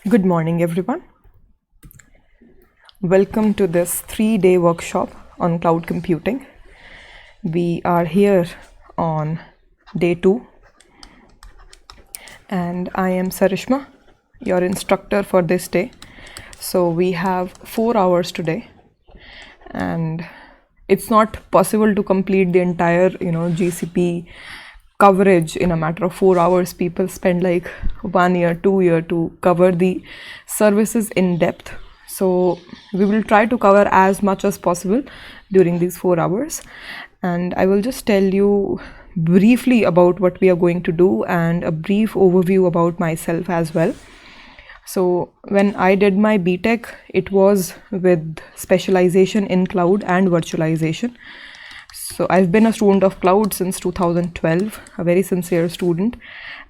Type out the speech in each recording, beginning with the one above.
Good morning, everyone. Welcome to this 3-day workshop on cloud computing. We are here on day 2, and I am Sarishma, your instructor for this day. So we have 4 hours today, and it's not possible to complete the entire GCP coverage in a matter of 4 hours. People spend like 1 year, 2 years to cover the services in depth. So we will try to cover as much as possible during these 4 hours, and I will just tell you briefly about what we are going to do and a brief overview about myself as well. So when I did my BTech, it was with specialization in cloud and virtualization. So I've been a student of cloud since 2012, a very sincere student,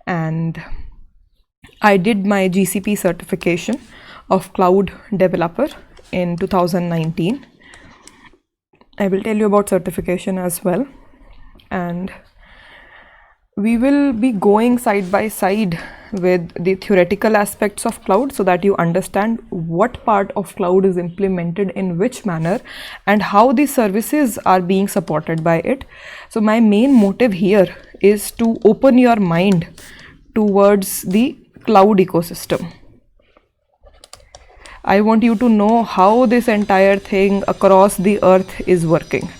and I did my GCP certification of cloud developer in 2019. I will tell you about certification as well, and we will be going side by side with the theoretical aspects of cloud so that you understand what part of cloud is implemented in which manner and how the services are being supported by it. So my main motive here is to open your mind towards the cloud ecosystem. I want you to know how this entire thing across the earth is working,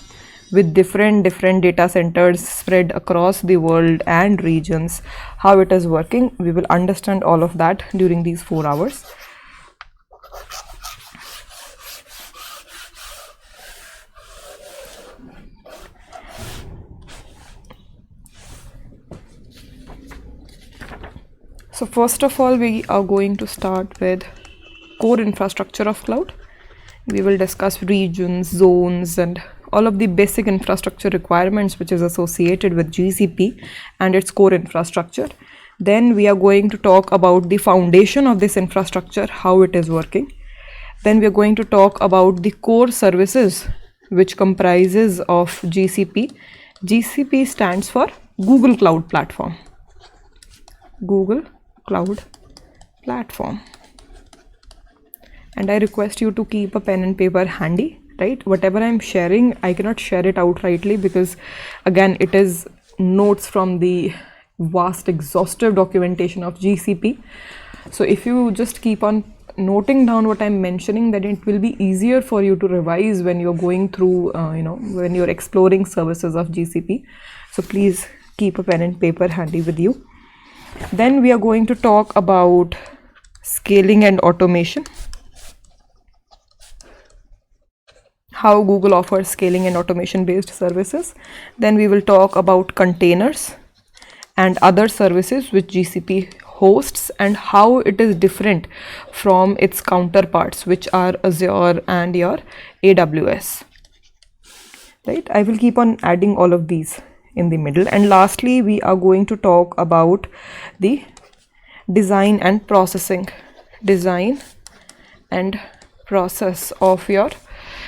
with different data centers spread across the world and regions, how it is working. We will understand all of that during these 4 hours. So first of all, we are going to start with core infrastructure of cloud. We will discuss regions, zones, and all of the basic infrastructure requirements which is associated with GCP and its core infrastructure. Then we are going to talk about the foundation of this infrastructure, how it is working. Then we are going to talk about the core services which comprises of GCP. GCP stands for Google Cloud Platform. Google Cloud Platform. And I request you to keep a pen and paper handy, right? Whatever I'm sharing, I cannot share it outrightly because again, it is notes from the vast exhaustive documentation of GCP. So if you just keep on noting down what I'm mentioning, then it will be easier for you to revise when you're going through, when you're exploring services of GCP. So please keep a pen and paper handy with you. Then we are going to talk about scaling and automation. How Google offers scaling and automation based services. Then we will talk about containers and other services which GCP hosts and how it is different from its counterparts, which are Azure and your AWS. Right? I will keep on adding all of these in the middle. And lastly, we are going to talk about the design and processing. Design and process of your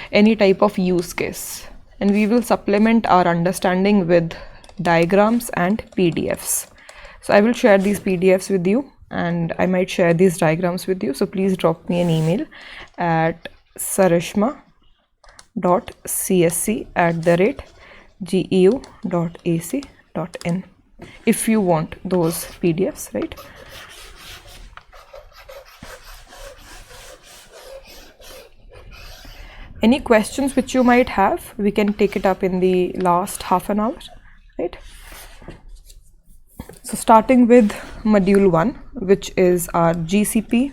any type of use case, and we will supplement our understanding with diagrams and PDFs. So I will share these PDFs with you, and I might share these diagrams with you. So please drop me an email at sarishma.csc@geu.ac.in if you want those PDFs, right? Any questions which you might have, we can take it up in the last half an hour, right? So starting with module 1, which is our GCP.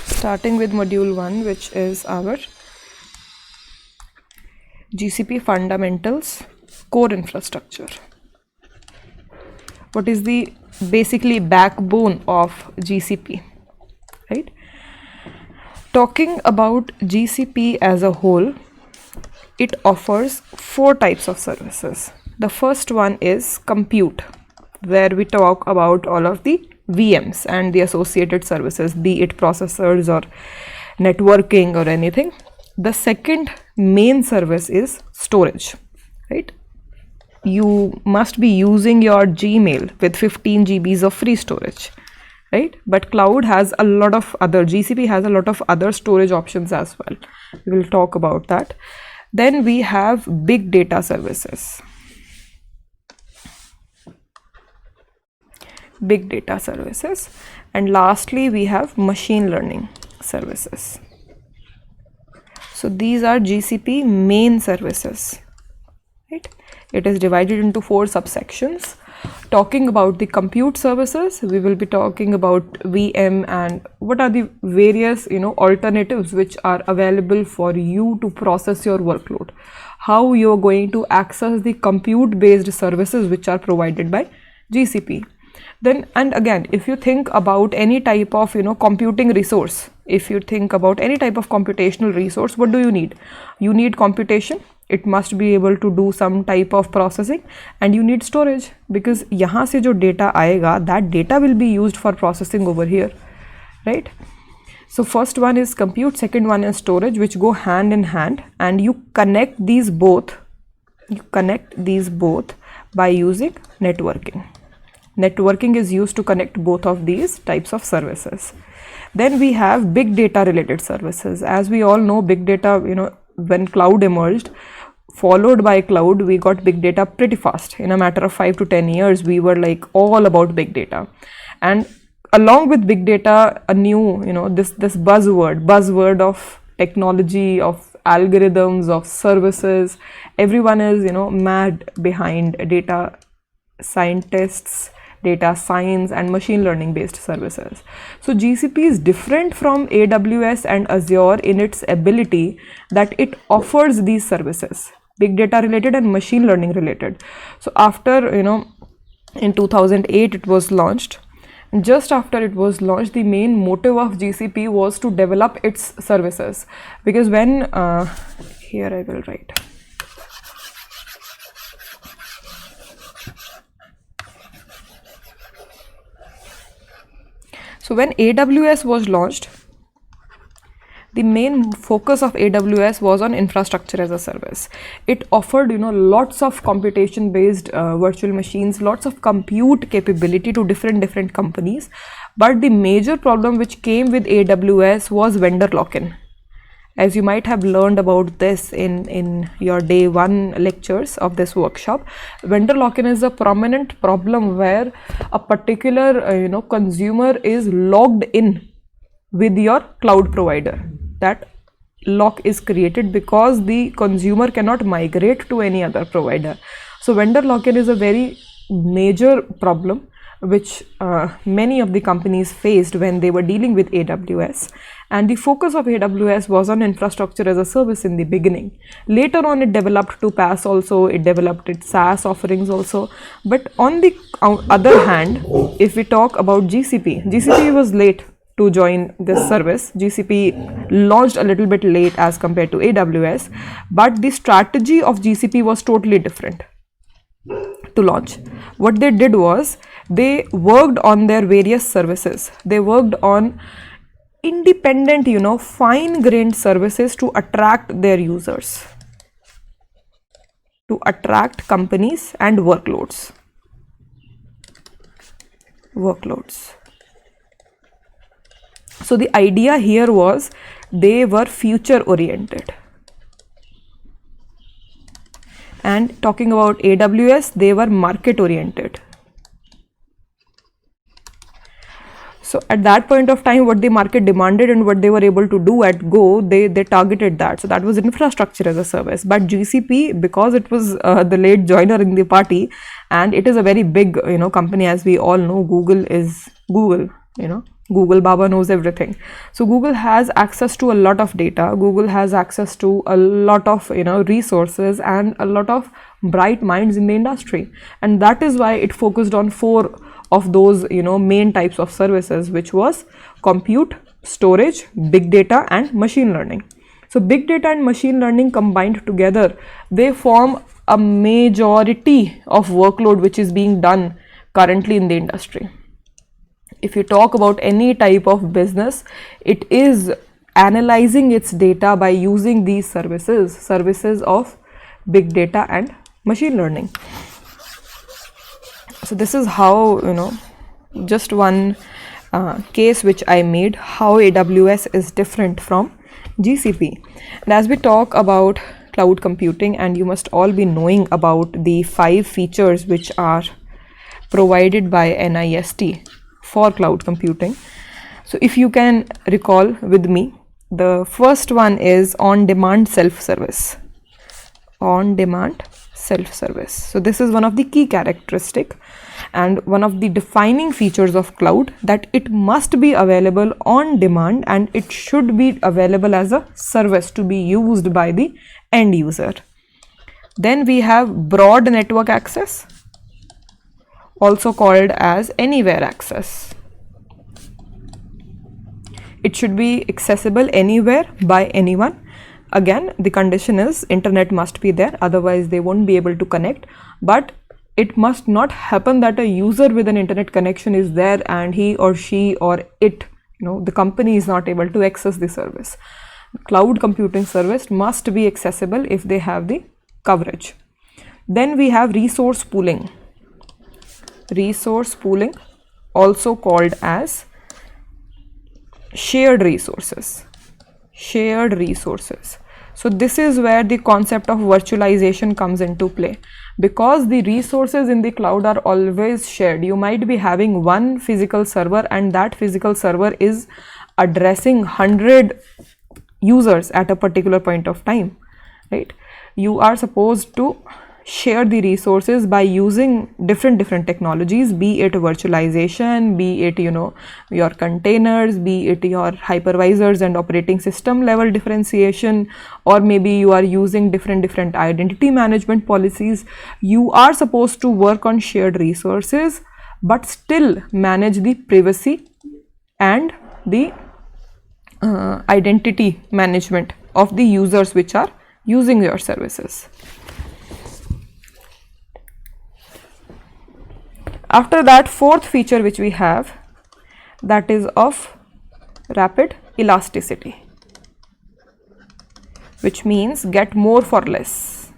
Starting with module 1, which is our GCP fundamentals, core infrastructure. What is the basically backbone of GCP, right? Talking about GCP as a whole, it offers 4 types of services. The first one is compute, where we talk about all of the VMs and the associated services, be it processors or networking or anything. The second main service is storage, right? you must be using your Gmail with 15 GBs of free storage, right? But cloud has a lot of other, GCP has a lot of other storage options as well. We will talk about that. Then we have big data services. Big data services. And lastly, we have machine learning services. So these are GCP main services, right? It is divided into 4 subsections. Talking about the compute services, we will be talking about VM and what are the various, alternatives which are available for you to process your workload. How you are going to access the compute based services which are provided by GCP. Then, and again, if you think about any type of, computing resource, if you think about any type of computational resource, what do you need? You need computation. It must be able to do some type of processing, and you need storage, because यहाँ से जो data आएगा, that data will be used for processing over here, right? So first one is compute, second one is storage, which go hand in hand, and you connect these both. You connect these both by using networking. Networking is used to connect both of these types of services. Then we have big data related services. As we all know, big data, when cloud emerged, followed by cloud, we got big data pretty fast. In a matter of 5 to 10 years, we were like all about big data. And along with big data, a new, this buzzword of technology, of algorithms, of services, everyone is, mad behind data scientists, data science and machine learning based services. So GCP is different from AWS and Azure in its ability that it offers these services, big data related and machine learning related. So after, in 2008 it was launched. Just after it was launched, the main motive of GCP was to develop its services, because when here I will write. So when AWS was launched, the main focus of AWS was on infrastructure as a service. It offered, lots of computation based virtual machines, lots of compute capability to different companies. But the major problem which came with AWS was vendor lock-in. As you might have learned about this in your day 1 lectures of this workshop, vendor lock-in is a prominent problem where a particular consumer is logged in with your cloud provider. That lock is created because the consumer cannot migrate to any other provider. So vendor lock-in is a very major problem which many of the companies faced when they were dealing with AWS. And the focus of AWS was on infrastructure as a service in the beginning. Later on it developed to PaaS also, it developed its SaaS offerings also. But on the other hand, if we talk about GCP was late to join this service. GCP launched a little bit late as compared to AWS, but the strategy of GCP was totally different to launch. What they did was they worked on their various services. They worked on independent, fine-grained services to attract their users, to attract companies and workloads. So the idea here was they were future oriented. And talking about AWS, they were market oriented. So at that point of time, what the market demanded and what they were able to do at Go, they targeted that. So that was infrastructure as a service. But GCP, because it was the late joiner in the party, and it is a very big, company, as we all know. Google is Google, Google Baba knows everything. So Google has access to a lot of data. Google has access to a lot of, resources and a lot of bright minds in the industry. And that is why it focused on 4 of those, main types of services, which was compute, storage, big data and machine learning. So big data and machine learning combined together, they form a majority of workload which is being done currently in the industry. If you talk about any type of business, it is analyzing its data by using these services of big data and machine learning. So this is how, just one case which I made, how AWS is different from GCP. And as we talk about cloud computing, and you must all be knowing about the 5 features which are provided by NIST for cloud computing. So if you can recall with me, the first one is on-demand self-service. On-demand self-service. So this is one of the key characteristic and one of the defining features of cloud, that it must be available on demand and it should be available as a service to be used by the end user. Then we have broad network access, also called as anywhere access. It should be accessible anywhere by anyone. Again, the condition is internet must be there, otherwise they won't be able to connect. But it must not happen that a user with an internet connection is there and he or she or it, the company is not able to access the service. Cloud computing service must be accessible if they have the coverage. Then we have resource pooling. Resource pooling, also called as shared resources. Shared resources. So this is where the concept of virtualization comes into play. Because the resources in the cloud are always shared, you might be having one physical server and that physical server is addressing 100 users at a particular point of time, right? You are supposed to share the resources by using different technologies, be it virtualization, be it your containers, be it your hypervisors and operating system level differentiation, or maybe you are using different identity management policies. You are supposed to work on shared resources but still manage the privacy and the identity management of the users which are using your services. After that, fourth feature which we have, that is of rapid elasticity, which means get more for less.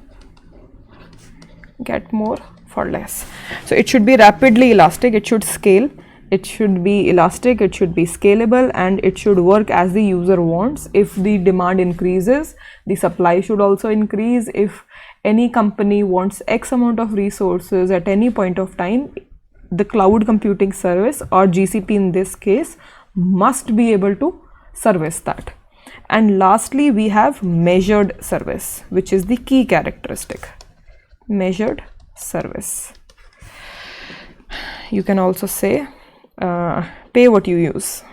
Get more for less. So it should be rapidly elastic, it should scale, it should be elastic, it should be scalable, and it should work as the user wants. If the demand increases, the supply should also increase. If any company wants X amount of resources at any point of time, the cloud computing service, or GCP in this case, must be able to service that. And lastly, we have measured service, which is the key characteristic. Measured service. You can also say pay what you use.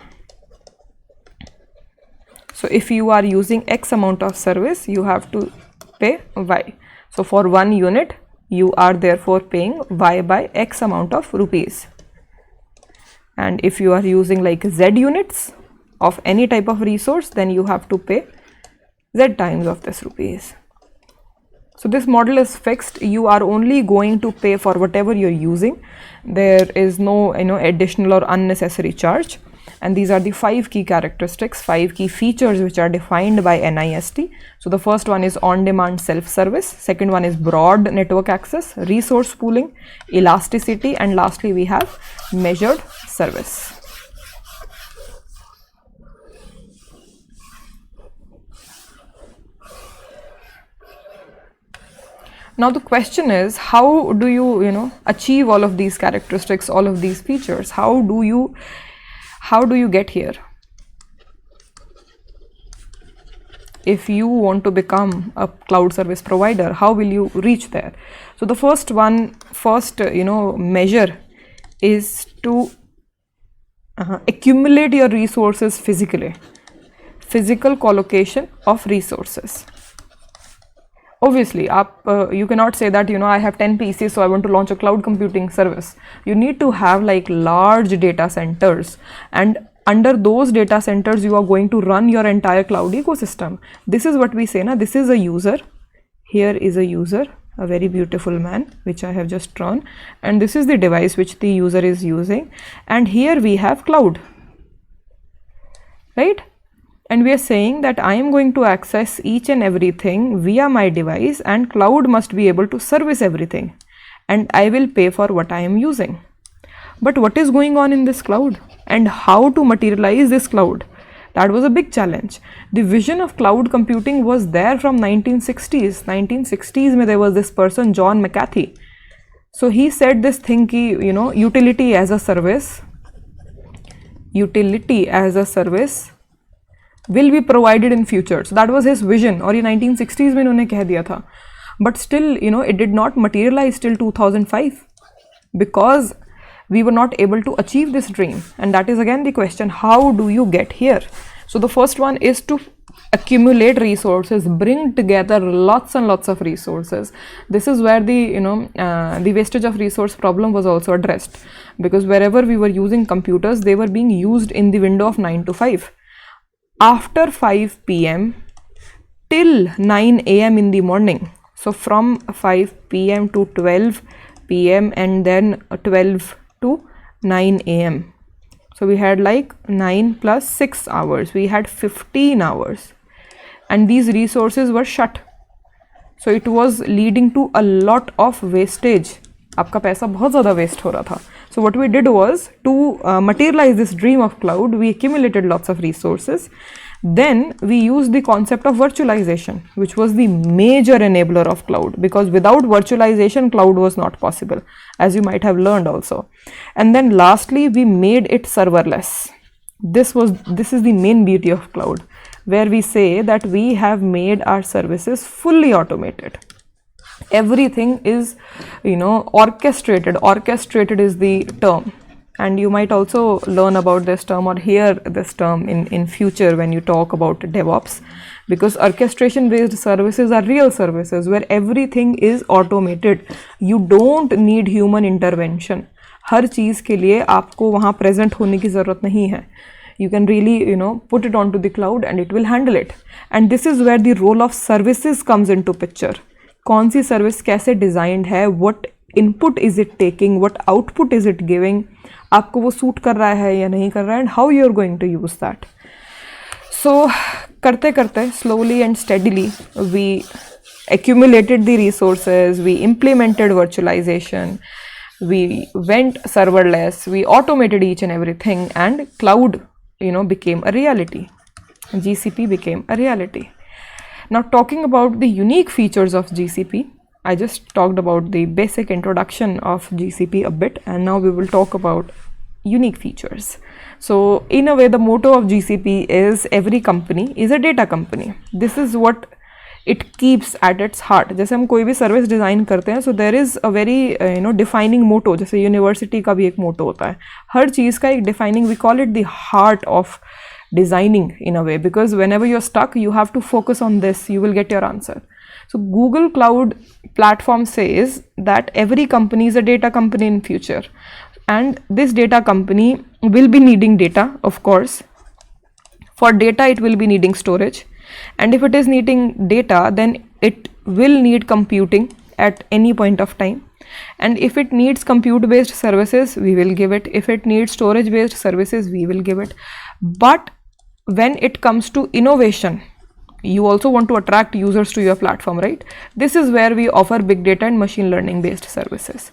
So if you are using X amount of service, you have to pay Y. So for 1 unit, you are therefore paying Y by X amount of rupees. And if you are using like Z units of any type of resource, then you have to pay Z times of this rupees. So this model is fixed. You are only going to pay for whatever you're using. There is no additional or unnecessary charge. And these are the 5 key characteristics, 5 key features which are defined by NIST. So the first one is on-demand self-service, second one is broad network access, resource pooling, elasticity, and lastly we have measured service. Now the question is, how do you achieve all of these characteristics, all of these features? How do you get here? If you want to become a cloud service provider, how will you reach there? So the first measure is to accumulate your resources physically. Physical collocation of resources. Obviously, you cannot say that I have 10 PCs, so I want to launch a cloud computing service. You need to have like large data centers, and under those data centers you are going to run your entire cloud ecosystem. This is what we say now. This is a user. Here is a user, a very beautiful man which I have just drawn, and this is the device which the user is using, and here we have cloud, right? And we are saying that I am going to access each and everything via my device, and cloud must be able to service everything. and I will pay for what I am using. But what is going on in this cloud and how to materialize this cloud? That was a big challenge. The vision of cloud computing was there from 1960s. 1960s mein there was this person, John McAfee. So he said this thing ki, utility as a service will be provided in future. So that was his vision, और ये 1960s में उन्होंने कह दिया था. But still, it did not materialize till 2005 because we were not able to achieve this dream. And that is again the question, how do you get here? So the first one is to accumulate resources, bring together lots and lots of resources. This is where the wastage of resource problem was also addressed, because wherever we were using computers, they were being used in the window of 9 to 5. After 5 p.m. till 9 a.m. in the morning. So from 5 p.m. to 12 p.m. and then 12 to 9 a.m. So we had like 9 plus 6 hours. We had 15 hours. And these resources were shut. So it was leading to a lot of wastage. आपका पैसा बहुत ज़्यादा waste हो रहा था. So what we did was to materialize this dream of cloud, we accumulated lots of resources. Then we used the concept of virtualization, which was the major enabler of cloud, because without virtualization, cloud was not possible, as you might have learned also. And then lastly, we made it serverless. This is the main beauty of cloud, where we say that we have made our services fully automated. Everything is, orchestrated. Orchestrated is the term. And you might also learn about this term or hear this term in future when you talk about DevOps, because orchestration based services are real services where everything is automated. You don't need human intervention. हर चीज़ के लिए आपको वहाँ present होने की ज़रूरत नहीं है. You can really, put it onto the cloud and it will handle it. And this is where the role of services comes into picture. कौन सी सर्विस कैसे डिज़ाइंड है, what input is it taking, what output is it giving, आपको वो suit कर रहा है या नहीं कर रहा है, and how you are going to use that. So करते करते slowly and steadily we accumulated the resources, we implemented virtualization, we went serverless, we automated each and everything, and cloud became a reality. GCP became a reality. Now talking about the unique features of GCP, I just talked about the basic introduction of GCP a bit, and now we will talk about unique features. So in a way, the motto of GCP is every company is a data company. This is what it keeps at its heart. जैसे हम कोई भी service design करते हैं, so there is a very defining motto. जैसे university का भी एक मोटो होता है, हर चीज़ का एक defining, we call it the heart of designing in a way, because whenever you're stuck, you have to focus on this, you will get your answer. So Google Cloud Platform says that every company is a data company in future, and this data company will be needing data, of course. For data, it will be needing storage, and if it is needing data, then it will need computing at any point of time. And if it needs compute based services, we will give it. If it needs storage based services, we will give it. But when it comes to innovation, you also want to attract users to your platform, right? This is where we offer big data and machine learning based services.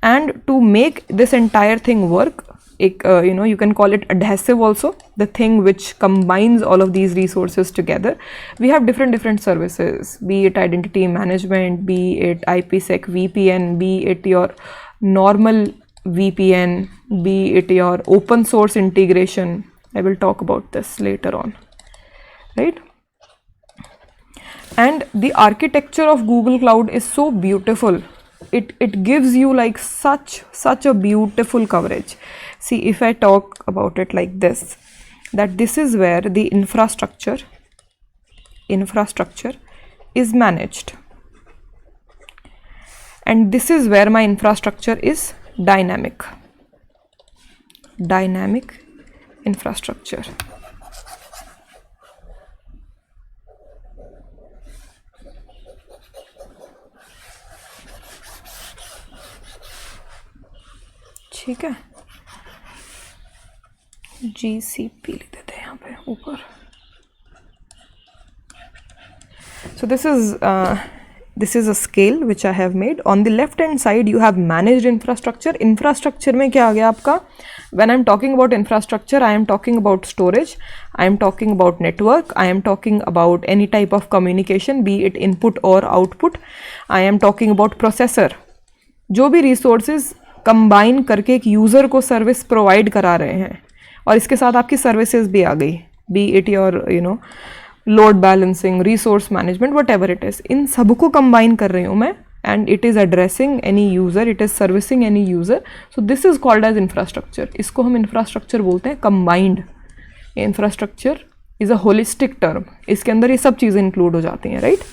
And to make this entire thing work, you can call it adhesive also, the thing which combines all of these resources together. We have different services, be it identity management, be it IPsec VPN, be it your normal VPN, be it your open source integration. I will talk about this later on, right? And the architecture of Google Cloud is so beautiful. It gives you like such a beautiful coverage. See, if I talk about it like this, that this is where the infrastructure is managed, and this is where my infrastructure is dynamic infrastructure. ठीक है, GCP लिख देते हैं यहाँ पे ऊपर. So this is This is a scale which I have made. On the left hand side you have managed infrastructure. Infrastructure में क्या आ गया आपका? When I'm talking about infrastructure, I am talking about storage, I am talking about network, I am talking about any type of communication, be it input or output, I am talking about processor. जो भी resources combine करके एक user को service provide करा रहे हैं, और इसके साथ आपकी services भी आ गई, be it your load balancing, resource management, whatever it is, इन सबको combine कर रही हूँ मैं, and it is addressing any user, it is servicing any user. So this is called as infrastructure. इसको हम infrastructure बोलते हैं combined. Infrastructure is a holistic term. इसके अंदर ये सब चीज़ें include हो जाती हैं, right?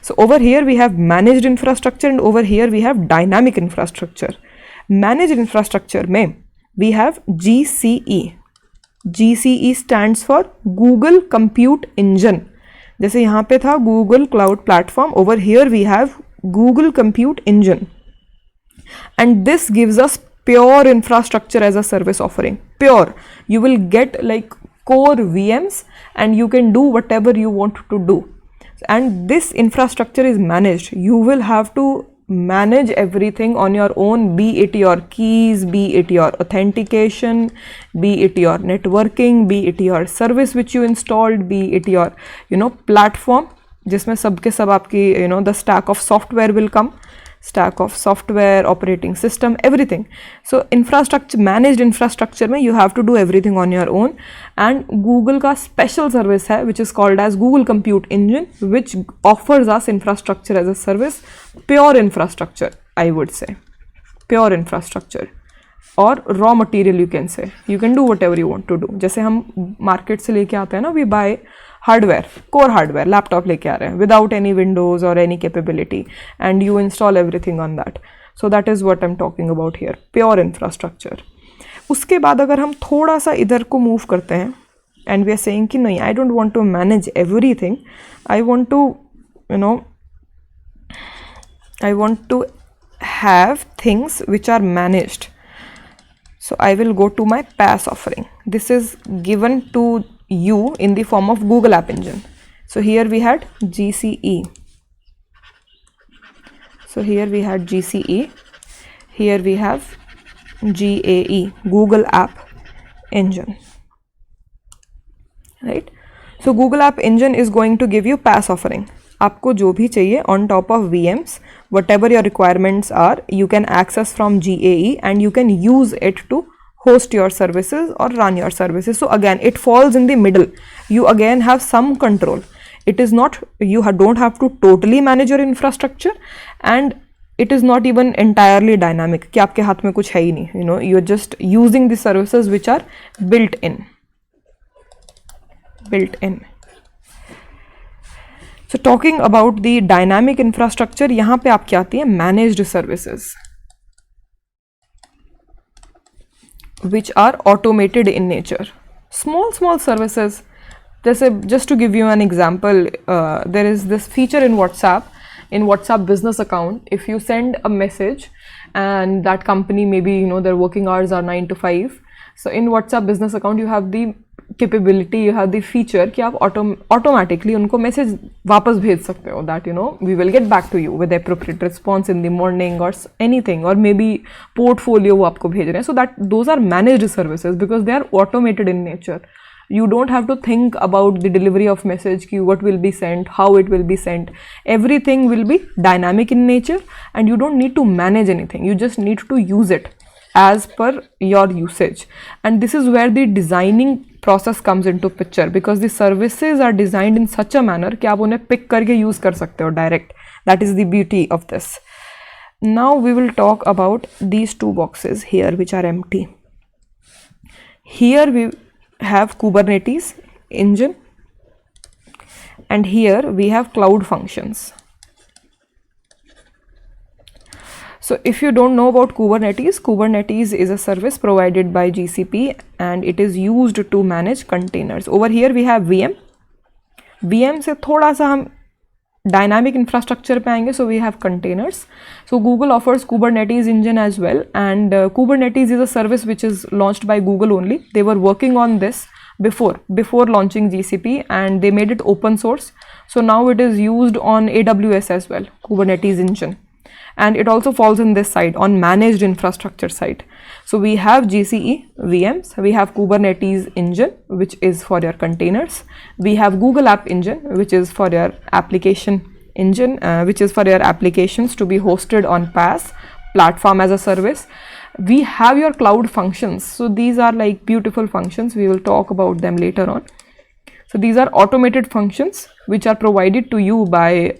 So over here we have managed infrastructure and over here we have dynamic infrastructure. Managed infrastructure में we have GCE. GCE stands for Google Compute Engine. जैसे यहाँ पे था Google Cloud Platform, over here we have Google Compute Engine, and this gives us pure infrastructure as a service offering. Pure, you will get like core VMs and you can do whatever you want to do, and this infrastructure is managed. You will have to manage everything on your own, be it your keys, be it your authentication, be it your networking, be it your service which you installed, be it your platform जिसमें सब के सब आपकी the stack of software will come, stack of software, operating system, everything. So infrastructure, managed infrastructure में you have to do everything on your own, and Google का special service है which is called as Google Compute Engine, which offers us infrastructure as a service. Pure infrastructure, I would say, pure infrastructure, or raw material you can say. You can do whatever you want to do. जैसे हम market से लेके आते हैं ना, we buy hardware, core hardware, laptop लेके आ रहे हैं without any windows or any capability, and you install everything on that. So that is what I'm talking about here, pure infrastructure. उसके बाद अगर हम थोड़ा सा इधर को move करते हैं and we are saying कि नहीं, I don't want to manage everything, I want to have things which are managed. So I will go to my PaaS offering. This is given to you in the form of Google App Engine. So here we had GCE. So here we had GCE. Here we have GAE, Google App Engine. Right? So Google App Engine is going to give you PaaS offering. आपको जो भी चाहिए on top of VMs, whatever your requirements are, you can access from GAE and you can use it to host your services or run your services. So again, it falls in the middle. You again have some control. It is not, you don't have to totally manage your infrastructure, and it is not even entirely dynamic कि आपके हाथ में कुछ है ही नहीं. You're just using the services which are built in. So talking about the dynamic infrastructure, यहाँ पे आपकी आती है managed services, which are automated in nature. Small services. जैसे, just to give you an example, there is this feature in WhatsApp business account. If you send a message and that company, maybe their working hours are 9 to 5. So in WhatsApp business account you have the capability, you have the feature कि आप automatically उनको message वापस भेज सकते हो, that we will get back to you with appropriate response in the morning or anything, or maybe portfolio वो आपको भेज रहे हैं. So that those are managed services because they are automated in nature. You don't have to think about the delivery of message, what will be sent, how it will be sent. Everything will be dynamic in nature and you don't need to manage anything. You just need to use it as per your usage. And this is where the designing process comes into picture, because the services are designed in such a manner कि आप उन्हें pick करके use कर सकते हो direct. That is the beauty of this. Now we will talk about these two boxes here which are empty. Here we have Kubernetes engine and here we have cloud functions. So if you don't know about Kubernetes is a service provided by GCP and it is used to manage containers. Over here we have VM से थोड़ा सा हम dynamic infrastructure पे आएंगे. So we have containers. So Google offers Kubernetes engine as well, and Kubernetes is a service which is launched by Google only. They were working on this before launching GCP, and they made it open source. So now it is used on AWS as well, Kubernetes engine, and it also falls in this side, on managed infrastructure side. So we have GCE VMs, we have Kubernetes engine, which is for your containers, we have Google App Engine, which is for your application engine, which is for your applications to be hosted on PaaS, platform as a service. We have your cloud functions. So these are like beautiful functions, we will talk about them later on. So these are automated functions which are provided to you by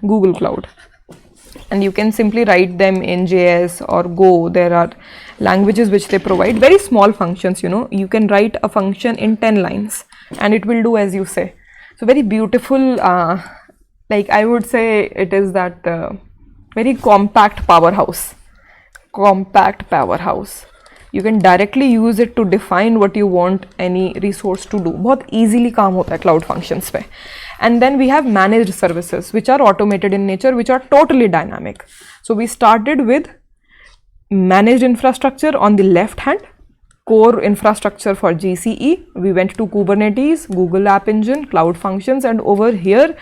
Google Cloud, and you can simply write them in JS or Go. There are languages which they provide, very small functions, you know, you can write a function in 10 lines and it will do as you say. So very beautiful, like I would say it is that very compact powerhouse. You can directly use it to define what you want any resource to do. बहुत easily काम होता है cloud functions पे. And then we have managed services which are automated in nature, which are totally dynamic. So we started with managed infrastructure on the left hand, core infrastructure for GCE. We went to Kubernetes, Google App Engine, cloud functions, and over here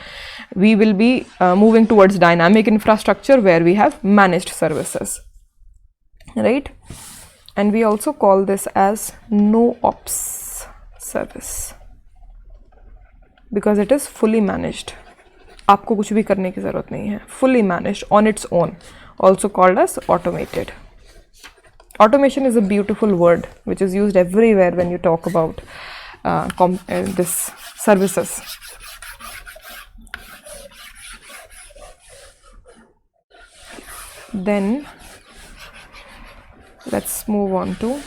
we will be moving towards dynamic infrastructure where we have managed services, right? And we also call this as no ops service because it is fully managed. आपको कुछ भी करने की ज़रूरत नहीं है. Fully managed on its own, also called as automated. Automation is a beautiful word which is used everywhere when you talk about this services. Then let's move on to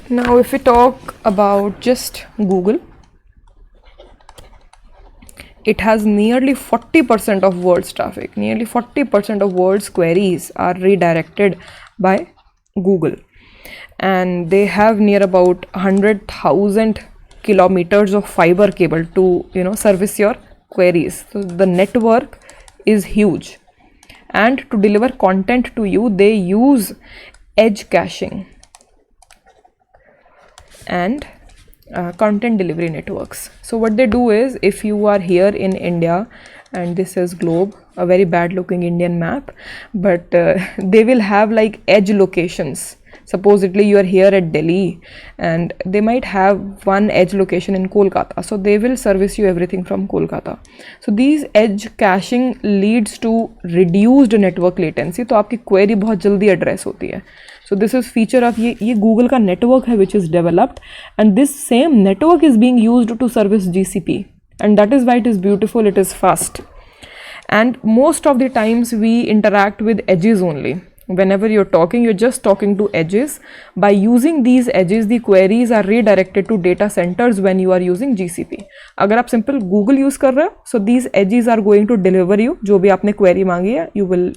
now. If we talk about just Google, it has nearly 40% of world's traffic. Nearly 40% of world's queries are redirected by Google, and they have near about 100,000 kilometers of fiber cable to, you know, service your queries. So the network is huge, and to deliver content to you they use edge caching and content delivery networks. So what they do is, if you are here in India, and this is globe, a very bad looking Indian map, but they will have like edge locations. Supposedly you are here at Delhi and they might have one edge location in Kolkata, so they will service you everything from Kolkata. So these edge caching leads to reduced network latency, तो आपकी query बहुत जल्दी address होती है. So this is feature of ये Google का network है which is developed, and this same network is being used to service GCP, and that is why it is beautiful, it is fast. And most of the times we interact with edges only. Whenever you're talking, you're just talking to edges. By using these edges, the queries are redirected to data centers when you are using GCP. अगर आप simple Google use कर रहे हो, so these edges are going to deliver you जो भी आपने query मांगी है, you will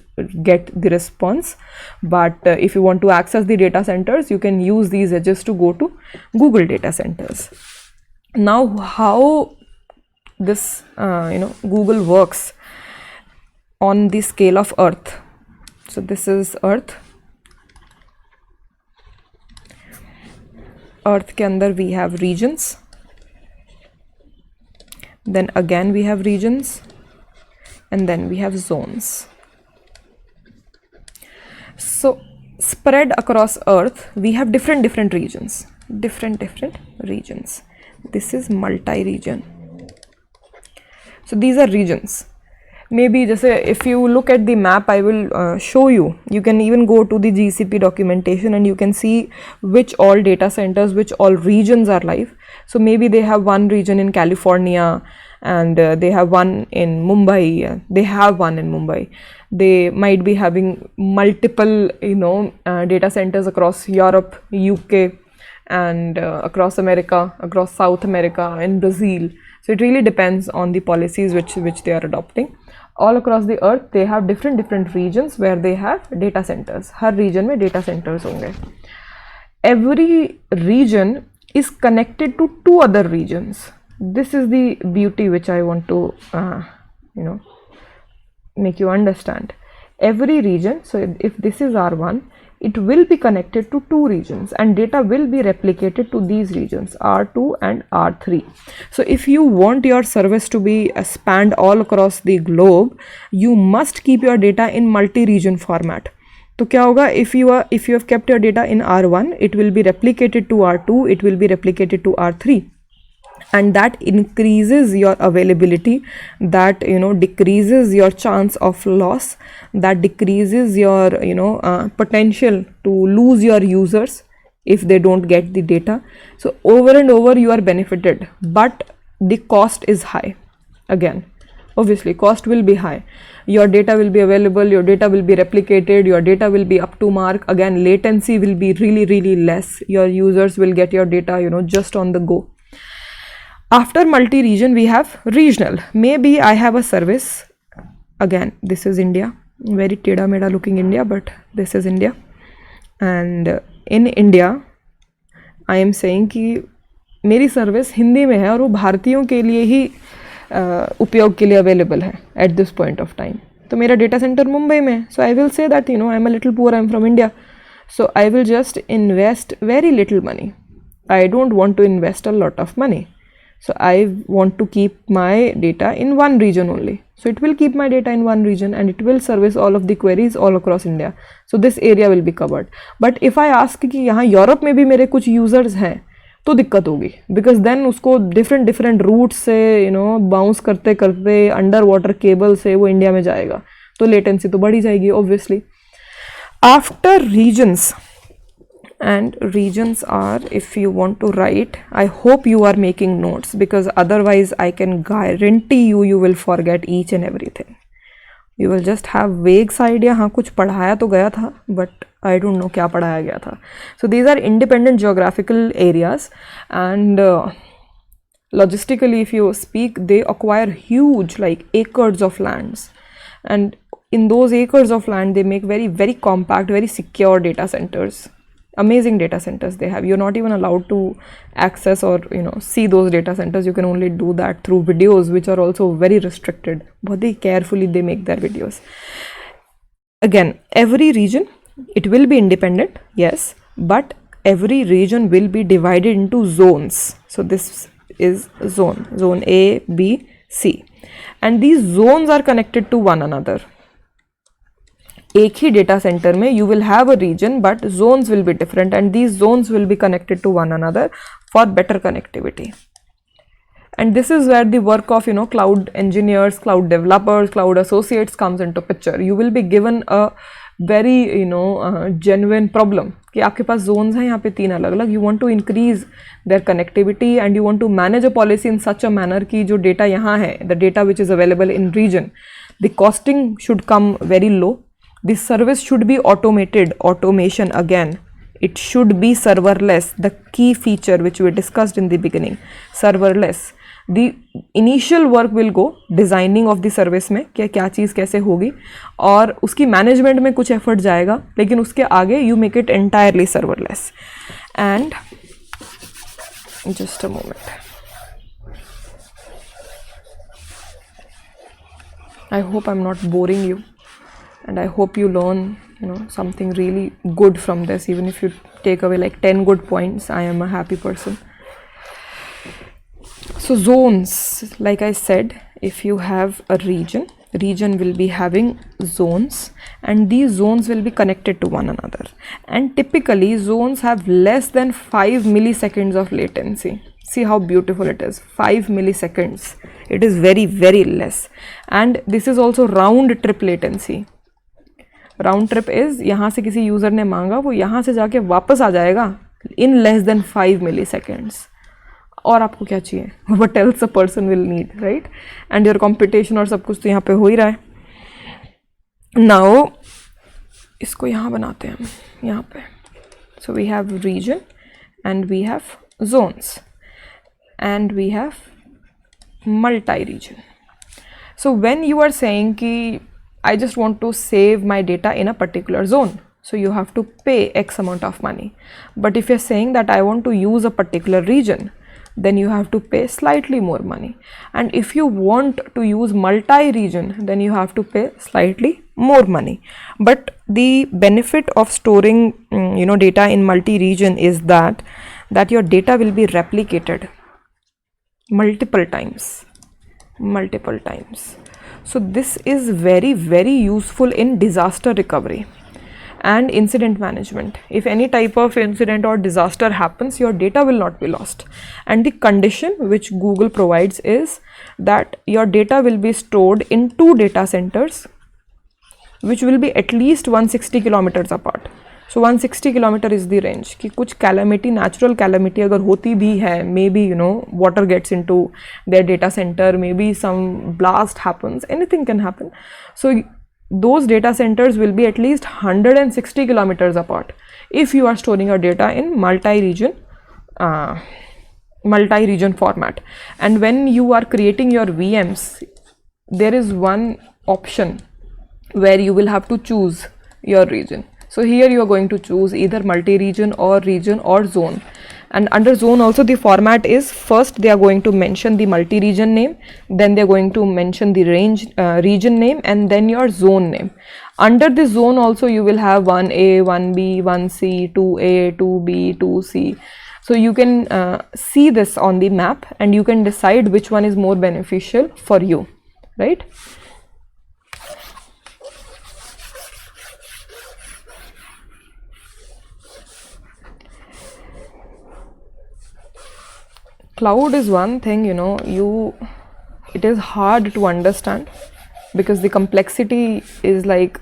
get the response. But if you want to access the data centers, you can use these edges to go to Google data centers. Now, how this Google works on the scale of Earth. So this is Earth. Earth के अंदर we have regions. Then again we have regions, and then we have zones. So spread across Earth, we have different regions. Different regions. This is multi-region. So these are regions. Maybe just if you look at the map, I will show you. You can even go to the GCP documentation and you can see which all data centers, which all regions are live. So maybe they have one region in California, and they have one in Mumbai. They have one in Mumbai. They might be having multiple, data centers across Europe, UK, and across America, across South America, in Brazil. So it really depends on the policies which they are adopting. All across the earth, they have different regions where they have data centers. Her region में data centers होंगे. Every region is connected to two other regions. This is the beauty which I want to, make you understand. every region, so if this is R1, it will be connected to 2 regions and data will be replicated to these regions R2 and R3. So if you want your service to be spanned all across the globe, you must keep your data in multi-region format. तो क्या होगा, if you have kept your data in R1, it will be replicated to R2, it will be replicated to R3, and that increases your availability, that decreases your chance of loss, that decreases your potential to lose your users if they don't get the data. So over and over you are benefited, but the cost is high. Again, obviously cost will be high. Your data will be available, your data will be replicated, your data will be up to mark. Again, latency will be really, really less. Your users will get your data just on the go. After multi-region, we have regional. Maybe I have a service. Again, this is India, very teda meda looking India, but this is India. And in India, I am saying कि मेरी service Hindi में है और वो भारतीयों के लिए ही उपयोग के लिए अवेलेबल है at this point of time. तो मेरा डेटा सेंटर मुंबई में है. So I will say that I am a little poor, I am from India, so I will just invest very little money. I don't want to invest a lot of money. So I want to keep my data in one region only. So it will keep my data in one region and it will service all of the queries all across India. So this area will be covered. But if I ask कि यहाँ Europe में भी मेरे कुछ users हैं, तो दिक्कत होगी, because then उसको different routes से बाउंस करते करते अंडर वाटर केबल से वो इंडिया में जाएगा, तो लेटेंसी तो बढ़ी जाएगी obviously. After regions, and regions are, if you want to write, I hope you are making notes, because otherwise I can guarantee you will forget each and everything. You will just have vague idea, हाँ कुछ पढ़ाया तो गया था, but I don't know क्या पढ़ाया गया था. So these are independent geographical areas, and logistically if you speak, they acquire huge like acres of lands, and in those acres of land they make very, very compact, very secure data centers. Amazing data centers they have. You're not even allowed to access or see those data centers. You can only do that through videos, which are also very restricted. Very carefully they make their videos. Again, every region, it will be independent, yes, but every region will be divided into zones. So this is zone A, B, C, and these zones are connected to one another. एक ही data centre में you will have a region, but zones will be different, and these zones will be connected to one another for better connectivity. And this is where the work of cloud engineers, cloud developers, cloud associates comes into picture. You will be given a very genuine problem कि आपके पास zones हैं यहाँ पे 3 अलग अलग. You want to increase their connectivity and you want to manage a policy in such a manner कि जो data यहाँ है, the data which is available in region, the costing should come very low. This service should be automated. Automation, again, it should be serverless. The key feature which we discussed in the beginning, serverless. The initial work will go designing of the service में क्या चीज़ कैसे होगी, और उसकी management में कुछ effort जाएगा, लेकिन उसके आगे you make it entirely serverless. And just a moment, I hope I'm not boring you. And I hope you learn something really good from this. Even if you take away like 10 good points, I am a happy person. So zones, like I said, if you have a region will be having zones, and these zones will be connected to one another, and typically zones have less than 5 milliseconds of latency. See how beautiful it is, 5 milliseconds. It is very, very less, and this is also round trip latency. Round trip is यहाँ से किसी user ने मांगा, वो यहाँ से जाके वापस आ जाएगा इन लेस देन 5 milliseconds. और आपको क्या चाहिए? What else a person will need, right? And your competition और सब कुछ तो यहाँ पे हो ही रहा है. नाउ इसको यहाँ बनाते हैं हम, यहाँ पे. So we have region and we have zones and we have multi region. So when you are saying कि I just want to save my data in a particular zone, so you have to pay X amount of money. But if you're saying that I want to use a particular region, then you have to pay slightly more money. And if you want to use multi-region, then you have to pay slightly more money. But the benefit of storing data in multi-region is that your data will be replicated multiple times. So this is very, very useful in disaster recovery and incident management. If any type of incident or disaster happens, your data will not be lost. And the condition which Google provides is that your data will be stored in 2 data centers, which will be at least 160 kilometers apart. So 160 kilometer is the range कि कुछ calamity, natural calamity अगर होती भी है, maybe water gets into their data center, maybe some blast happens, anything can happen. So those data centers will be at least 160 kilometers apart if you are storing your data in multi-region format. And when you are creating your VMs, there is one option where you will have to choose your region. So here you are going to choose either multi-region or zone. And under zone also the format is, first they are going to mention the multi-region name, then they are going to mention the region name, and then your zone name. Under the zone also you will have 1A, 1B, 1C, 2A, 2B, 2C. So you can see this on the map and you can decide which one is more beneficial for you, right? Cloud is one thing, it is hard to understand because the complexity is like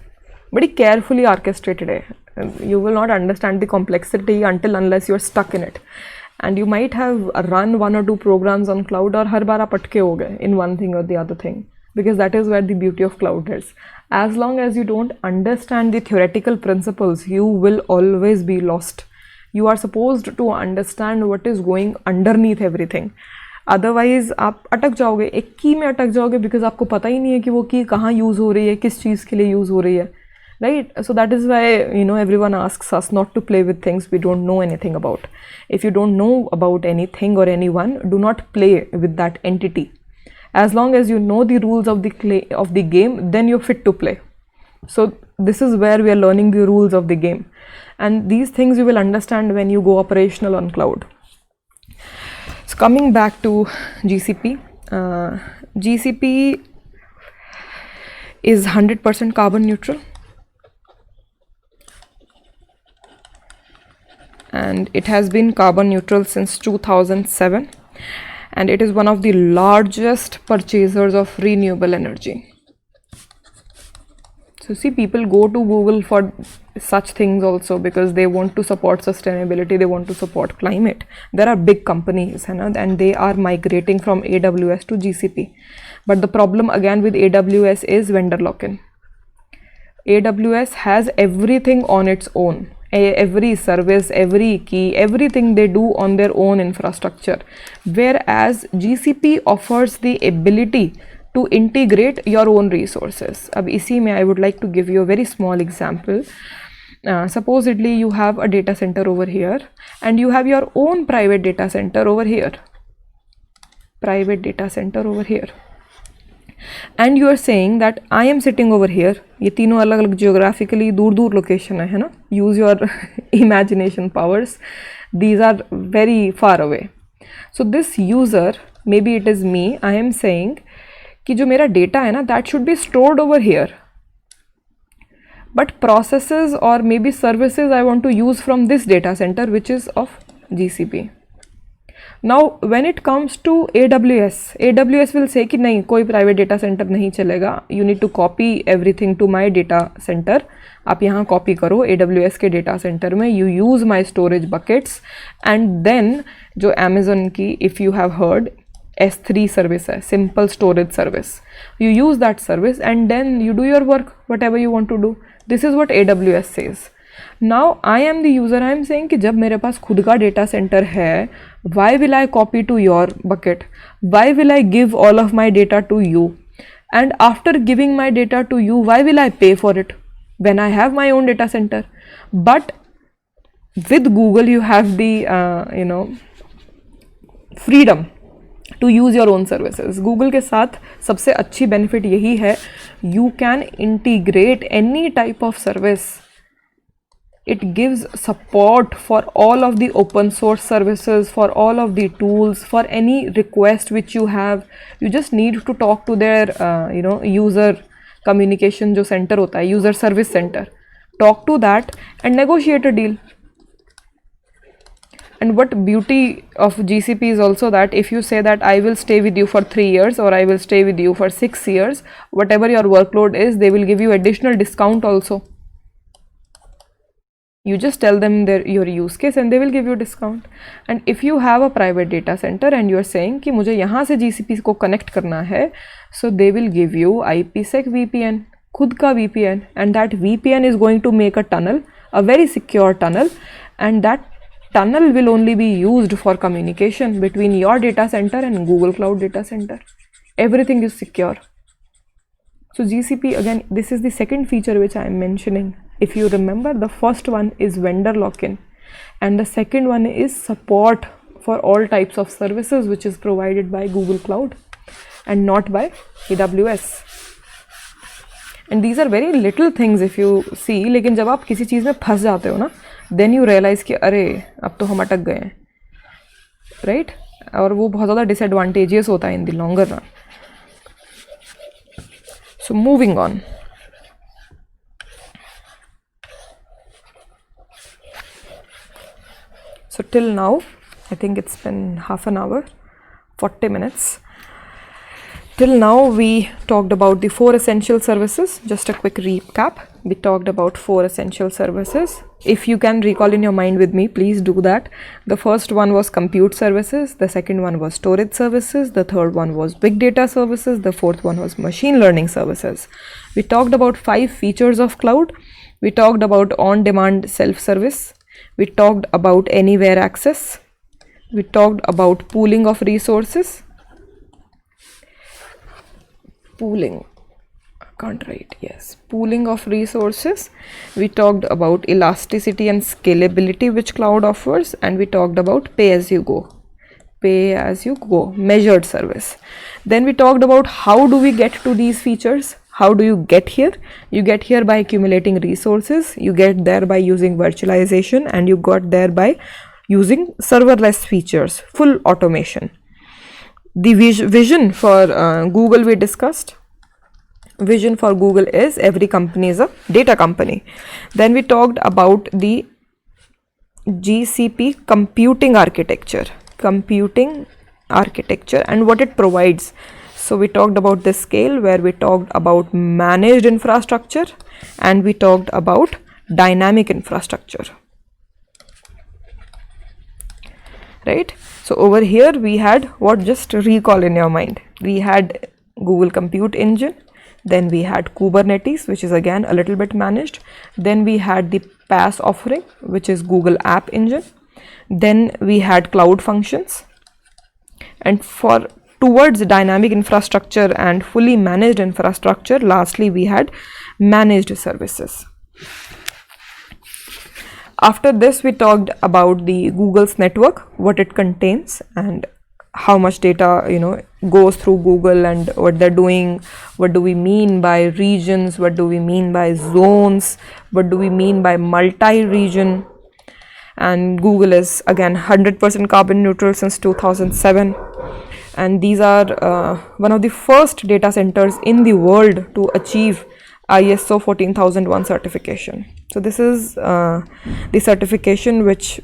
very carefully orchestrated. You will not understand the complexity unless you are stuck in it. And you might have run 1 or 2 programs on cloud or har baar aap atke ho gaye in one thing or the other thing, because that is where the beauty of cloud is. As long as you don't understand the theoretical principles, you will always be lost. You are supposed to understand what is going underneath everything. Otherwise आप अटक जाओगे, एक की में अटक जाओगे because आपको पता ही नहीं है कि वो की कहाँ यूज़ हो रही है, किस चीज़ के लिए यूज़ हो रही है, right? So that is why everyone asks us not to play with things we don't know anything about. If you don't know about anything or anyone, do not play with that entity. As long as you know the rules of the game, then you're fit to play. So this is where we are learning the rules of the game. And these things you will understand when you go operational on cloud. So coming back to GCP, GCP is 100% carbon neutral, and it has been carbon neutral since 2007, and it is one of the largest purchasers of renewable energy. So see, people go to Google for such things also because they want to support sustainability, they want to support climate. There are big companies and they are migrating from AWS to GCP. But the problem again with AWS is vendor lock-in. AWS has everything on its own. Every service, every key, everything they do on their own infrastructure. Whereas GCP offers the ability to integrate your own resources. अब इसी में I would like to give you a very small example. Supposedly you have a data center over here and you have your own private data center over here. And you are saying that I am sitting over here. ये तीनों अलग अलग geographically दूर location है ना? Use your imagination powers. These are very far away. So this user, maybe it is me, I am saying कि जो मेरा data है ना, that should be stored over here. But processes or maybe services I want to use from this data center, which is of GCP. Now when it comes to AWS will say कि नहीं, कोई private data center नहीं चलेगा. You need to copy everything to my data center. आप यहाँ copy करो AWS के data center में. You use my storage buckets, and then जो Amazon की, if you have heard, S3 service है, simple storage service. You use that service and then you do your work, whatever you want to do. This is what AWS says. Now I am the user, I am saying कि जब मेरे पास खुद का data center है, why will I copy to your bucket? Why will I give all of my data to you? And after giving my data to you, why will I pay for it when I have my own data center? But with Google you have the freedom to use your own services. Google के साथ सबसे अच्छी benefit यही है, you can integrate any type of service. It gives support for all of the open source services, for all of the tools, for any request which you have. You just need to talk to their user communication जो center होता है, user service center. Talk to that and negotiate a deal. And what beauty of GCP is also that if you say that I will stay with you for 3 years or I will stay with you for 6 years, whatever your workload is, they will give you additional discount also. You just tell them your use case and they will give you discount. And if you have a private data center and you are saying कि मुझे यहाँ से GCP को connect करना है, so they will give you IPsec VPN, खुद का VPN, and that VPN is going to make a tunnel, a very secure tunnel, and that tunnel will only be used for communication between your data center and Google Cloud data center. Everything is secure. So GCP, again, this is the second feature which I am mentioning. If you remember, the first one is vendor lock-in and the second one is support for all types of services which is provided by Google Cloud and not by AWS. And these are very little things if you see, लेकिन जब आप किसी चीज़ में फंस जाते हो ना, then you realize कि अरे अब तो हम अटक गए हैं, right? और वो बहुत ज़्यादा disadvantageous होता है in the longer run. So moving on. So till now, I think it's been half an hour, 40 minutes. Till now we talked about the 4 essential services. Just a quick recap. We talked about 4 essential services. If you can recall in your mind with me, please do that. The first one was compute services. The second one was storage services. The third one was big data services. The fourth one was machine learning services. We talked about 5 features of cloud. We talked about on-demand self-service. We talked about anywhere access. We talked about pooling of resources. Pooling of resources. We talked about elasticity and scalability which cloud offers, and we talked about pay as you go measured service. Then we talked about how do we get to these features. How do you get here? You get here by accumulating resources, you get there by using virtualization, and you got there by using serverless features, full automation. The vision for Google we discussed. Vision for Google is every company is a data company. Then we talked about the GCP computing architecture and what it provides. So we talked about the scale, where we talked about managed infrastructure and we talked about dynamic infrastructure. Right? So over here we had what, just recall in your mind. We had Google Compute Engine, then we had Kubernetes, which is again a little bit managed. Then we had the PaaS offering, which is Google App Engine. Then we had Cloud Functions. And for towards dynamic infrastructure and fully managed infrastructure, lastly we had managed services. After this we talked about the Google's network, what it contains and how much data goes through Google and what they're doing. What do we mean by regions? What do we mean by zones? What do we mean by multi-region? And Google is again 100% carbon neutral since 2007, and these are one of the first data centers in the world to achieve ISO 14001 certification. So this is the certification which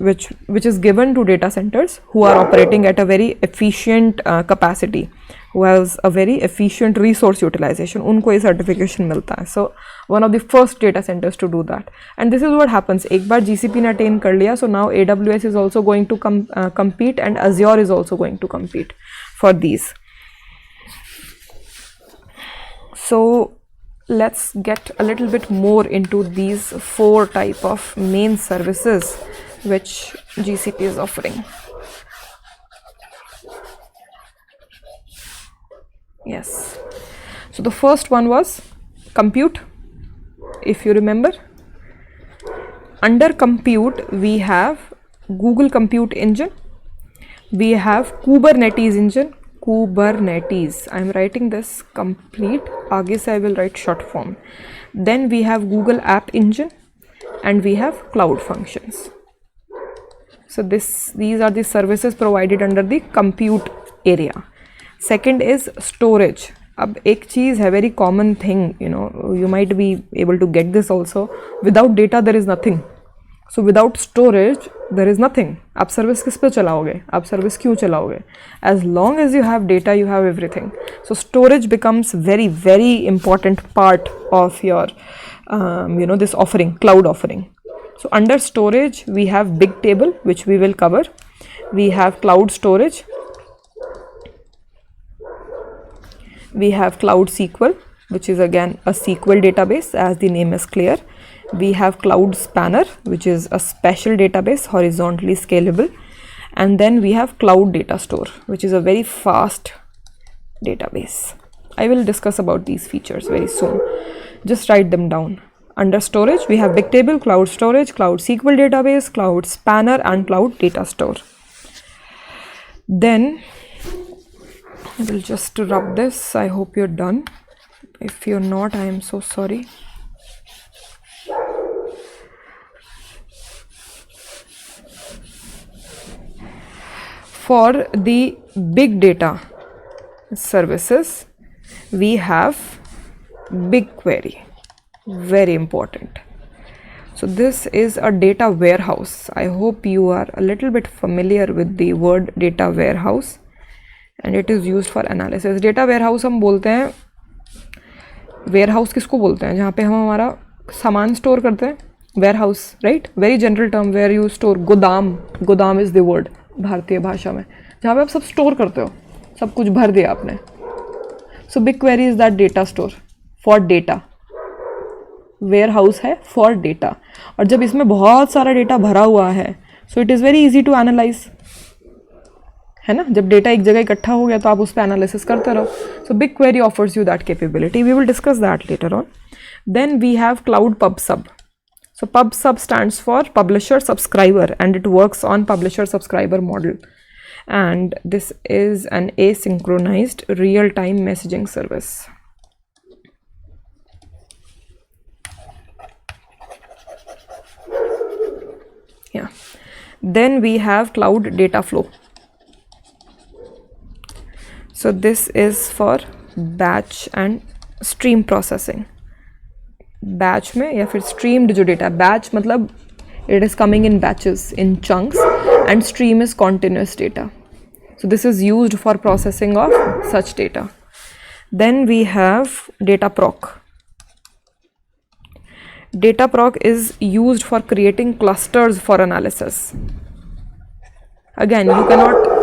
is given to data centers who are operating at a very efficient capacity, who has a very efficient resource utilization. उनको ये certification मिलता है. So one of the first data centers to do that. And this is what happens. एक बार GCP ने attain कर लिया, so now AWS is also going to compete, and Azure is also going to compete for these. So let's get a little bit more into these 4 type of main services which GCP is offering. Yes. So the first one was compute. If you remember, under compute we have Google Compute Engine. We have Kubernetes engine. Kubernetes. I am writing this complete. आगे से I will write short form. Then we have Google App Engine, and we have Cloud Functions. So these are the services provided under the compute area. Second is storage. अब एक चीज़ है, very common thing, you know, you might be able to get this also. Without data there is nothing. So without storage there is nothing. आप service किस पे चलाओगे, आप service क्यों चलाओगे? As long as you have data, you have everything. So storage becomes very, very important part of your you know, this offering, cloud offering. So under storage we have Bigtable, which we will cover. We have cloud storage. We have Cloud SQL, which is again a SQL database, as the name is clear. We have Cloud Spanner, which is a special database, horizontally scalable. And then we have Cloud Data Store, which is a very fast database. I will discuss about these features very soon. Just write them down. Under storage, we have Bigtable, Cloud Storage, Cloud SQL database, Cloud Spanner, and Cloud Data Store. Then I will just rub this. I hope you're done. If you're not, I am so sorry. For the big data services, we have BigQuery. Very important. So this is a data warehouse. I hope you are a little bit familiar with the word data warehouse, and it is used for analysis. Data warehouse हम बोलते हैं, warehouse किसको बोलते हैं? जहाँ पे हम हमारा सामान स्टोर करते हैं, warehouse, right? Very general term where you store. गोदाम is the word भारतीय भाषा में, जहाँ पे आप सब स्टोर करते हो, सब कुछ भर दिया आपने. So BigQuery is that data store for data. Warehouse है for data. और जब इसमें बहुत सारा डेटा भरा हुआ है, so it is very easy to analyze. है ना, जब डेटा एक जगह इकट्ठा हो गया तो आप उस पर एनालिसिस करते रहो. सो BigQuery offers you that capability. We will discuss that later on. Then we have Cloud PubSub. So PubSub stands for Publisher Subscriber, and it works on Publisher Subscriber model. And this is an asynchronized real-time messaging service. Yeah. Then we have Cloud Data Flow. So this is for batch and stream processing. Batch में या फिर streamed जो data, batch मतलब it is coming in batches, in chunks, and stream is continuous data. So this is used for processing of such data. Then we have Dataproc. Dataproc is used for creating clusters for analysis. Again, you cannot.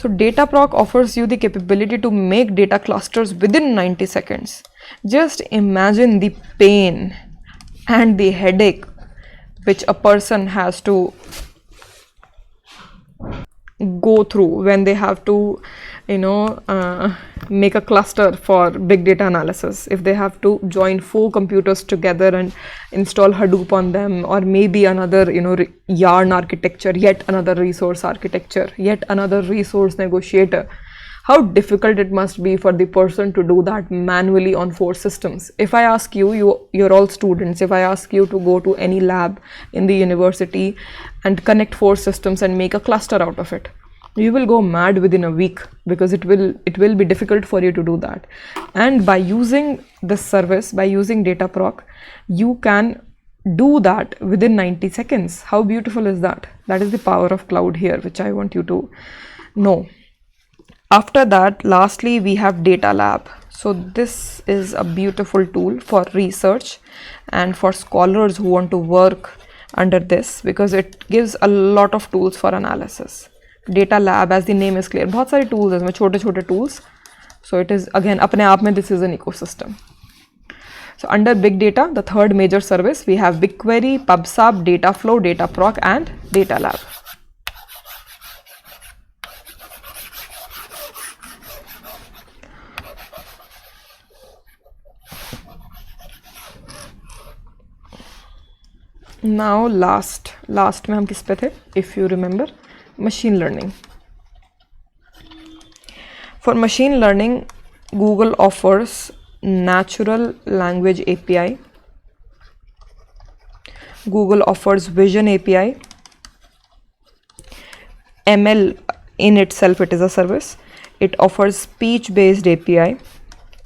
So Dataproc offers you the capability to make data clusters within 90 seconds. Just imagine the pain and the headache which a person has to go through when they have to, make a cluster for big data analysis. If they have to join 4 computers together and install Hadoop on them, or maybe another, yarn architecture, yet another resource architecture, yet another resource negotiator. How difficult it must be for the person to do that manually on 4 systems. If I ask you're all students, if I ask you to go to any lab in the university and connect 4 systems and make a cluster out of it, you will go mad within a week, because it will be difficult for you to do that. And by using this service, by using Dataproc, you can do that within 90 seconds. How beautiful is that? That is the power of cloud here, which I want you to know. After that, lastly, we have Data Lab. So this is a beautiful tool for research and for scholars who want to work under this, because it gives a lot of tools for analysis. Data Lab, as the name is clear, बहुत सारे tools हैं, छोटे-छोटे tools. So it is again अपने आप में, this is an ecosystem. So under big data, the third major service, we have BigQuery, PubSub, Dataflow, Dataproc, and Data Lab. Now last में हम किस पे थे? If you remember, machine learning. For machine learning, Google offers natural language API. Google offers vision API. ML in itself, it is a service. It offers speech based API.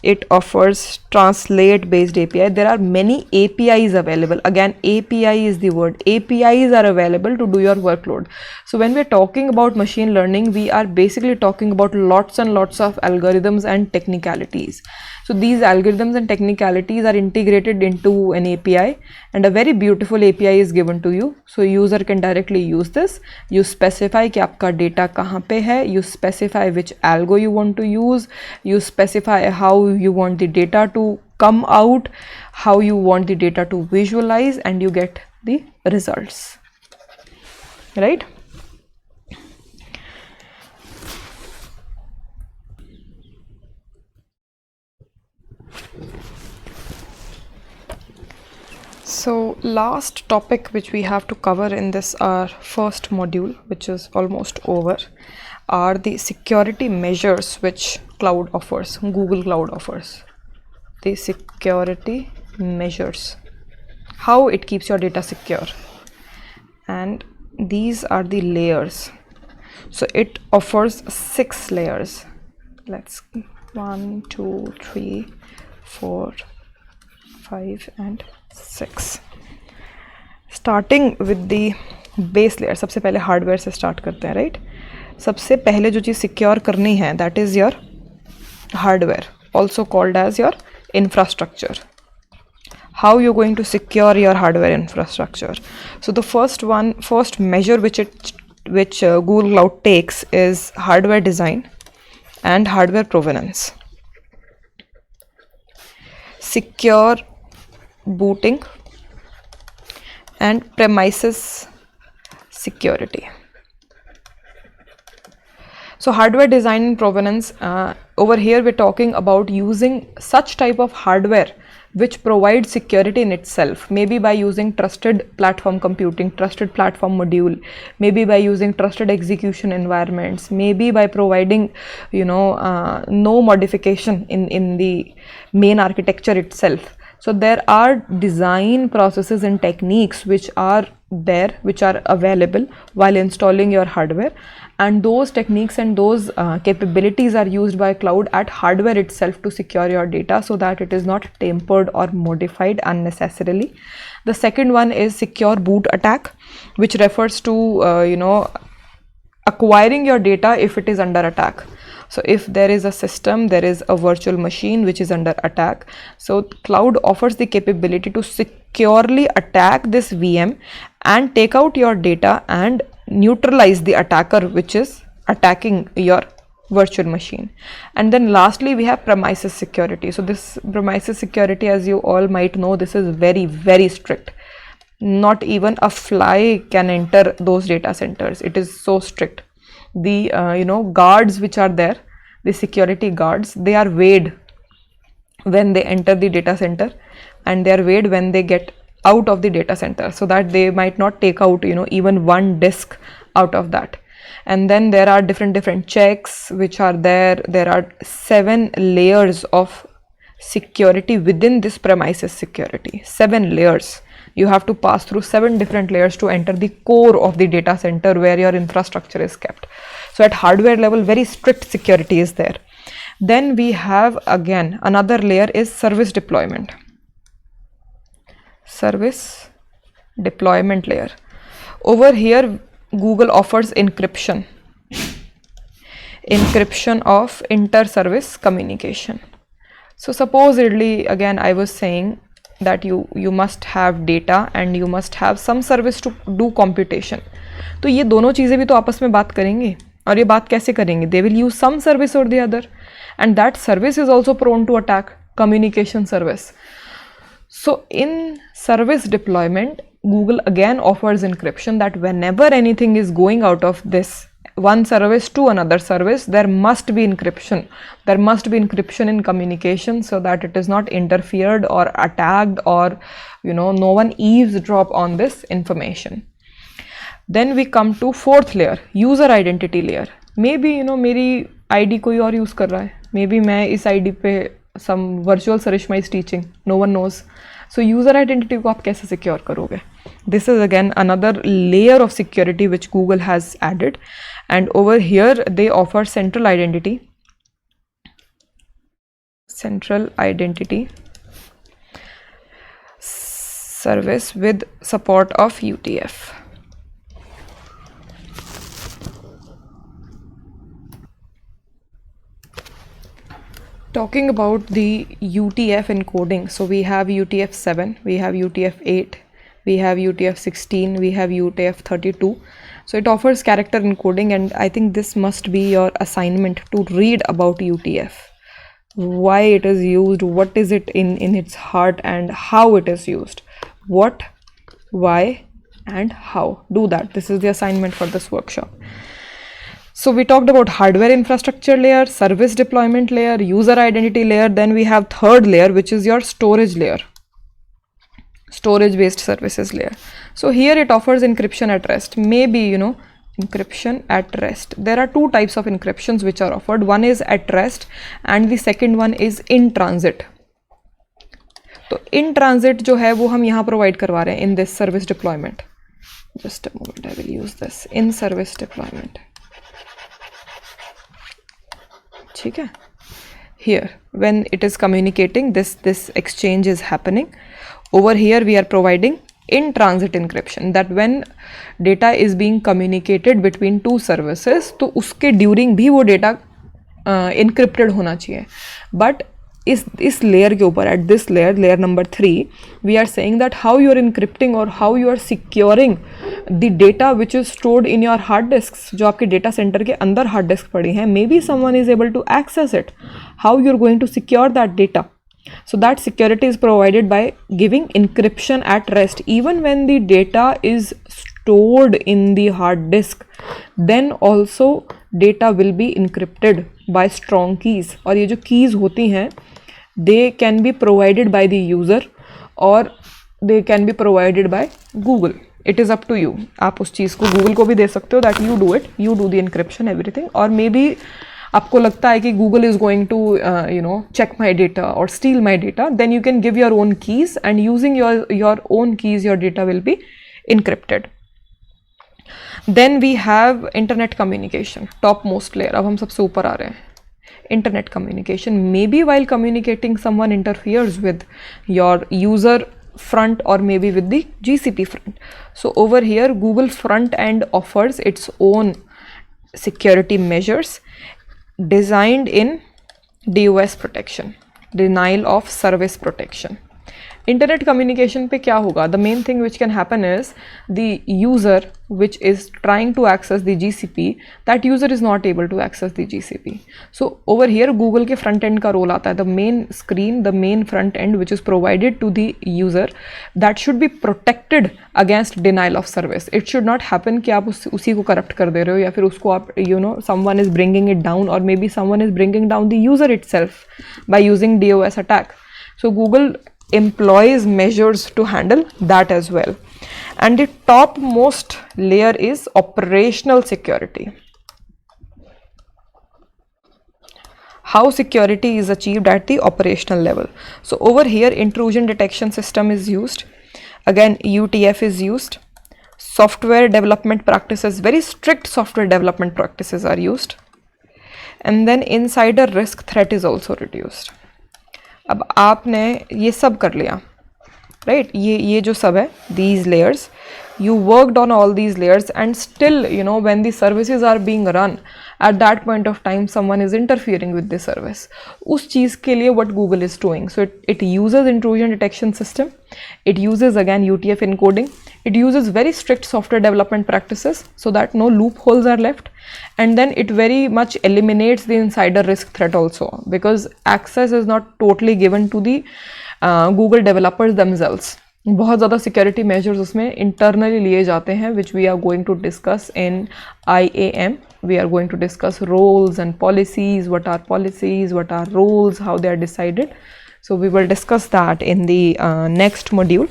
It offers translate based API. There are many APIs available. Again, API is the word. APIs are available to do your workload. So when we're talking about machine learning, we are basically talking about lots and lots of algorithms and technicalities. So these algorithms and technicalities are integrated into an API, and a very beautiful API is given to you. So user can directly use this. You specify कि आपका data कहाँ पे है. You specify which algo you want to use. You specify how you want the data to come out, how you want the data to visualize, and you get the results, right? So last topic which we have to cover in this our first module, which is almost over, are the security measures which cloud offers, Google Cloud offers. The security measures, how it keeps your data secure, and these are the layers. So it offers 6 layers. Let's 1 2 3 4 5 and 6. Starting with the base layer, सबसे पहले hardware से start करते हैं, right? सबसे पहले जो चीज़ secure करनी है, that is your hardware, also called as your infrastructure. How you're going to secure your hardware infrastructure? So the first measure which Google Cloud takes is hardware design and hardware provenance. Secure booting and premises security. So hardware design and provenance, over here we're talking about using such type of hardware which provides security in itself, maybe by using trusted platform computing, trusted platform module, maybe by using trusted execution environments, maybe by providing, no modification in the main architecture itself. So there are design processes and techniques which are there, which are available while installing your hardware, and those techniques and those capabilities are used by cloud at hardware itself to secure your data so that it is not tampered or modified unnecessarily. The second one is secure boot attack, which refers to acquiring your data if it is under attack. So if there is a system, there is a virtual machine which is under attack, so cloud offers the capability to securely attack this VM and take out your data and neutralize the attacker which is attacking your virtual machine. And then lastly we have premises security. So this premises security, as you all might know, this is very, very strict. Not even a fly can enter those data centers. It is so strict. The guards which are there, the security guards, they are weighed when they enter the data center, and they are weighed when they get out of the data center, so that they might not take out even one disk out of that. And then there are different checks which are there. There are 7 layers of security within this premises security. 7 layers. You have to pass through 7 different layers to enter the core of the data center where your infrastructure is kept. So at hardware level, very strict security is there. Then we have again another layer is service deployment. Service deployment layer. Over here Google offers encryption of inter-service communication. So supposedly, again I was saying that you must have data and you must have some service to do computation. तो ये दोनों चीज़ें भी तो आपस में बात करेंगे, और ये बात कैसे करेंगे? They will use some service or the other, and that service is also prone to attack, communication service. So in service deployment, Google again offers encryption, that whenever anything is going out of this one service to another service, there must be encryption. There must be encryption in communication so that it is not interfered or attacked, or no one eavesdrop on this information. Then we come to fourth layer, user identity layer. Maybe मेरी ID कोई और use कर रहा है, maybe मैं इस ID पे some virtual Sarishma is teaching, no one knows. So user identity को आप कैसे secure करोगे? This is again another layer of security which Google has added, and over here they offer central identity service with support of UTF. Talking about the UTF encoding, so we have UTF-7, we have UTF-8, we have UTF-16, we have UTF-32. So it offers character encoding, and I think this must be your assignment to read about UTF. Why it is used, what is it in its heart, and how it is used. What, why, and how. Do that. This is the assignment for this workshop. So we talked about hardware infrastructure layer, service deployment layer, user identity layer. Then we have third layer, which is your storage layer, storage based services layer. So here it offers encryption at rest. Maybe encryption at rest. There are two types of encryptions which are offered. One is at rest and the second one is in transit. तो in transit जो है वो हम यहाँ provide करवा रहे हैं in this service deployment. Just a moment, I will use this in service deployment. ठीक है? Here when it is communicating, this exchange is happening. Over here we are providing in transit encryption, that when data is being communicated between two services, तो उसके during भी वो data encrypted होना चाहिए. But इस layer के ऊपर, at this layer number 3, we are saying that how you are encrypting or how you are securing the data which is stored in your hard disks, जो आपके data center के अंदर hard disk पड़ी हैं. Maybe someone is able to access it. How you are going to secure that data? So that security is provided by giving encryption at rest. Even when the data is stored in the hard disk, then also data will be encrypted by strong keys. और ये जो keys होती हैं, they can be provided by the user or they can be provided by Google. It is up to you. आप उस चीज़ को Google को भी दे सकते हो, that you do it, you do the encryption, everything. और maybe आपको लगता है कि Google is going to check my data or steal my data, then you can give your own keys, and using your own keys your data will be encrypted. Then we have internet communication, topmost layer. अब हम सबसे ऊपर आ रहे हैं. Internet communication, maybe while communicating someone interferes with your user front or maybe with the GCP front. So over here Google front end offers its own security measures designed in DOS protection, denial of service protection. Internet communication पे क्या होगा? The main thing which can happen is the user which is trying to access the GCP, that user is not able to access the GCP. So over here Google के front end का role आता है. The main screen, the main front end which is provided to the user, that should be protected against denial of service. It should not happen कि आप उसी को corrupt कर दे रहे हो, या फिर उसको आप someone is bringing it down, or maybe someone is bringing down the user itself by using DOS attack. So Google employs measures to handle that as well. And the topmost layer is operational security. How security is achieved at the operational level. So over here intrusion detection system is used. Again UTF is used. Software development practices, very strict software development practices are used. And then insider risk threat is also reduced. अब आपने ये सब कर लिया, right? ये जो सब है, these layers, you worked on all these layers, and still when the services are being run, at that point of time someone is interfering with the service. उस चीज़ के लिए what Google is doing, so it uses intrusion detection system, it uses again UTF encoding, it uses very strict software development practices so that no loopholes are left, and then it very much eliminates the insider risk threat also, because access is not totally given to the Google developers themselves. बहुत ज़्यादा security measures उसमें internally लिए जाते हैं, which we are going to discuss in IAM. We are going to discuss roles and policies, what are policies, what are roles, how they are decided. So we will discuss that in the next module.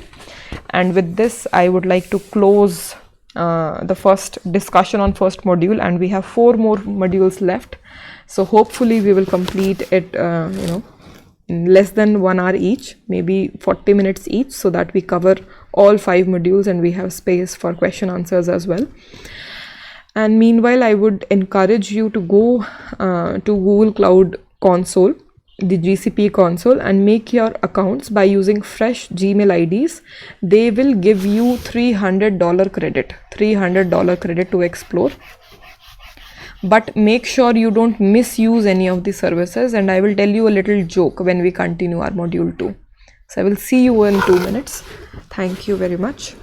And with this, I would like to close the first discussion on first module, and we have 4 more modules left. So hopefully we will complete it, in less than 1 hour each, maybe 40 minutes each, so that we cover all 5 modules and we have space for question answers as well. And meanwhile, I would encourage you to go to Google Cloud Console, the GCP console, and make your accounts by using fresh Gmail IDs. They will give you $300 credit to explore. But make sure you don't misuse any of the services, and I will tell you a little joke when we continue our module 2. So I will see you in 2 minutes. Thank you very much.